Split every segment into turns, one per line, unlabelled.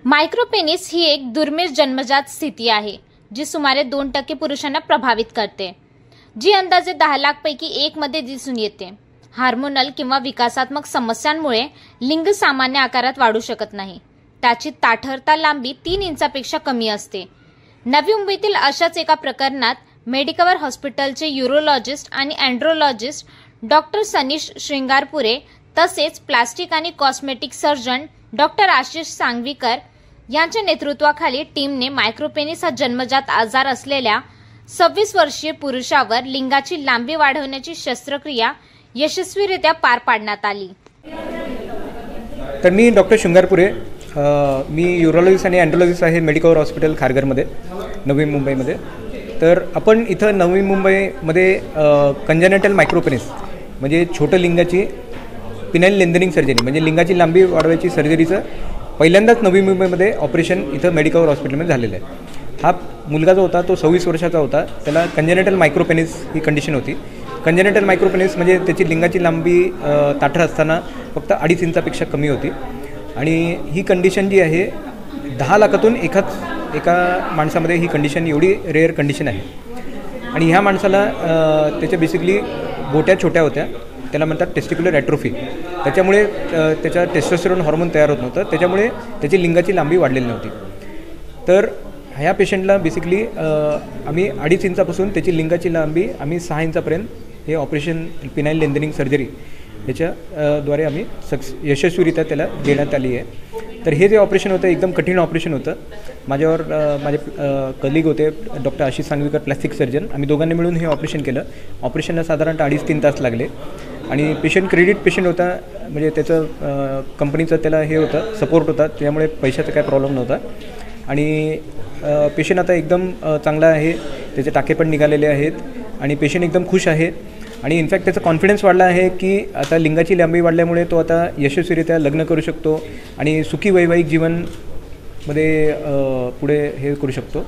मायक्रोपेनिस ही एक दुर्मिळ जन्मजात स्थिती आहे जी सुमारे 2% पुरुषांना प्रभावित करते, जी अंदाजे 10 लाख पैकी 1 मध्ये दिसून येते। हार्मोनल किंवा विकासात्मक समस्यांमुळे लिंग सामान्य आकारात वाढू शकत नाही। त्याची ताठरता लांबी 3 इंचापेक्षा कमी असते। नवी मुंबईतील अशाच एका प्रकरणात मेडिकवर हॉस्पिटलचे यूरोलॉजिस्ट आणि अँड्रोलॉजिस्ट डॉक्टर सनीश श्रृंगारपुरे तसेच प्लास्टिक आणि cosmetic surgeon doctor Ashish Sangvikar यांच्या नेतृत्वाखाली टीमने मायक्रोपेनिस हा जन्मजात आजार असलेल्या 26 वर्षीय पुरुषावर लिंगाची लांबी वाढवण्याची शस्त्रक्रिया यशस्वीरित्या पार पाडण्यात आली।
तर मी डॉक्टर श्रृंगारपुरे, मी यूरोलॉजिस्ट आणि अँड्रोलॉजिस्ट आहे मेडिकवर हॉस्पिटल खारघरमध्ये, नवी मुंबईमध्ये। तर आपण इथं नवी मुंबईमध्ये कंजेनिटल मायक्रोपेनिस म्हणजे छोटं लिंगाची पिनाइल लेंथनिंग सर्जरी म्हणजे लिंगाची लांबी वाढवायची सर्जरीचं पहिल्यांदाच नवी मुंबईमध्ये ऑपरेशन इथं मेडिकवर हॉस्पिटलमध्ये झालेलं आहे। हा मुलगा जो होता तो 26 वर्षाचा होता। त्याला कंजेनिटल मायक्रोपेनिस ही कंडिशन होती। कंजेनिटल मायक्रोपेनिस म्हणजे त्याची लिंगाची लांबी ताठर असताना फक्त 2.5 इंचापेक्षा कमी होती आणि ही कंडिशन जी आहे 10 लाखातून एका माणसामध्ये ही कंडिशन एवढी रेअर कंडिशन आहे। आणि ह्या माणसाला त्याच्या बेसिकली बोट्या छोट्या होत्या, त्याला म्हणतात टेस्टिक्युलर ॲट्रोफी। त्याच्यामुळे त्याच्या टेस्टोस्टेरोन हार्मोन तयार होत नव्हतं, त्याच्यामुळे त्याची लिंगाची लांबी वाढलेली नव्हती। तर ह्या पेशंटला बेसिकली आम्ही 2.5 इंचापासून त्याची लिंगाची लांबी आम्ही 6 इंचापर्यंत हे ऑपरेशन पिनाइल लेंथनिंग सर्जरी याच्याद्वारे आम्ही यशस्वीरित्या त्याला देण्यात आली आहे। तर हे जे ऑपरेशन होतं एकदम कठीण ऑपरेशन होतं। माझ्यावर माझे कलिग होते doctor Ashish Sangvikar, plastic surgeon. आम्ही दोघांनी मिळून हे ऑपरेशन केलं। ऑपरेशनला साधारणतः 2.5-3 तास लागले आणि पेशंट क्रेडिट पेशंट होता, म्हणजे त्याचं कंपनीचं त्याला हे होतं सपोर्ट होता, त्यामुळे पैशाचा काय प्रॉब्लेम नव्हता। आणि पेशंट आता एकदम चांगला आहे, त्याचे टाके पण निघालेले आहेत आणि पेशंट एकदम खुश आहे। आणि इनफॅक्ट त्याचा कॉन्फिडन्स वाढला आहे की आता लिंगाची लांबी वाढल्यामुळे तो आता यशस्वीरित्या लग्न करू शकतो आणि सुखी वैवाहिक जीवनमध्ये पुढे हे करू शकतो।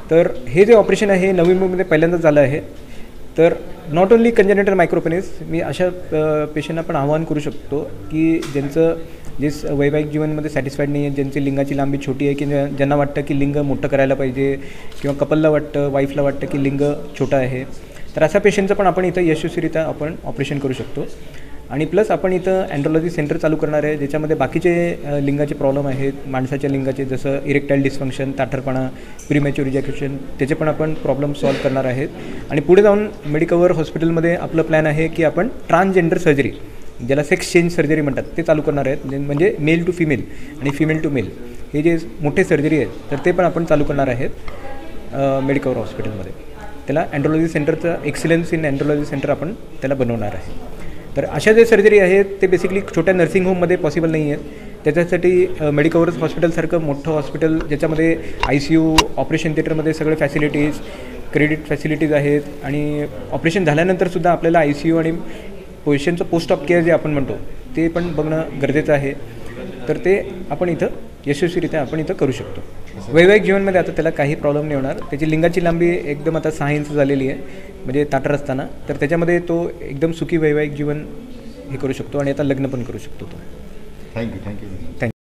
तर हे जे ऑपरेशन आहे नवी मुंबईमध्ये पहिल्यांदाच झालं आहे। तर नॉट ओन्ली कंजेनिटल मायक्रोपेनिस, मी अशा पेशंटना पण आवाहन करू शकतो की ज्यांचं जे वैवाहिक जीवनमध्ये सॅटिस्फाईड नाही आहे, ज्यांची लिंगाची लांबी छोटी आहे, की ज्यांना वाटतं की लिंग मोठं करायला पाहिजे किंवा कपलला वाटतं, वाईफला वाटतं की लिंग छोटं आहे, तर अशा पेशंटचं पण आपण इथं यशस्वीरित्या आपण ऑपरेशन करू शकतो। आणि प्लस आपण इथं अँड्रोलॉजी सेंटर चालू करणार आहे, ज्याच्यामध्ये बाकीचे लिंगाचे प्रॉब्लेम आहेत माणसाच्या लिंगाचे, जसं इरेक्टाईल डिस्फंक्शन, ताठरपणा, प्रीमॅच्युअर इजॅक्युलेशन, त्याचे पण आपण प्रॉब्लेम सॉल्व्ह करणार आहेत। आणि पुढे जाऊन मेडिकवर हॉस्पिटलमध्ये आपलं प्लॅन आहे की आपण ट्रान्सजेंडर सर्जरी, ज्याला सेक्स चेंज सर्जरी म्हणतात, ते चालू करणार आहेत। म्हणजे मेल टू फिमेल आणि फिमेल टू मेल हे जे मोठे सर्जरी आहेत तर ते पण आपण चालू करणार आहेत मेडिकवर हॉस्पिटलमध्ये। त्याला अँड्रोलॉजी सेंटरचं एक्सिलन्स इन अँड्रोलॉजी सेंटर आपण त्याला बनवणार आहे। तर अशा जे सर्जरी आहेत ते बेसिकली छोट्या नर्सिंग होममध्ये पॉसिबल नाही आहेत। त्याच्यासाठी मेडिकवर हॉस्पिटलसारखं मोठं हॉस्पिटल ज्याच्यामध्ये ICU, ऑपरेशन थिएटरमध्ये सगळे फॅसिलिटीज, क्रेडिट फॅसिलिटीज आहेत आणि ऑपरेशन झाल्यानंतरसुद्धा आपल्याला ICU आणि पेशंटचं पोस्ट ऑफ केअर जे आपण म्हणतो ते पण बघणं गरजेचं आहे। तर ते आपण इथं यशस्वीरित्या आपण इथं करू शकतो। वैवाहिक जीवनमध्ये आता त्याला काही प्रॉब्लेम नाही होणार। त्याची लिंगाची लांबी एकदम आता 6 इंच झालेली आहे, म्हणजे ताठर असताना, तर त्याच्यामध्ये तो एकदम सुखी वैवाहिक जीवन हे करू शकतो आणि आता लग्न पण करू शकतो तो।
थँक्यू.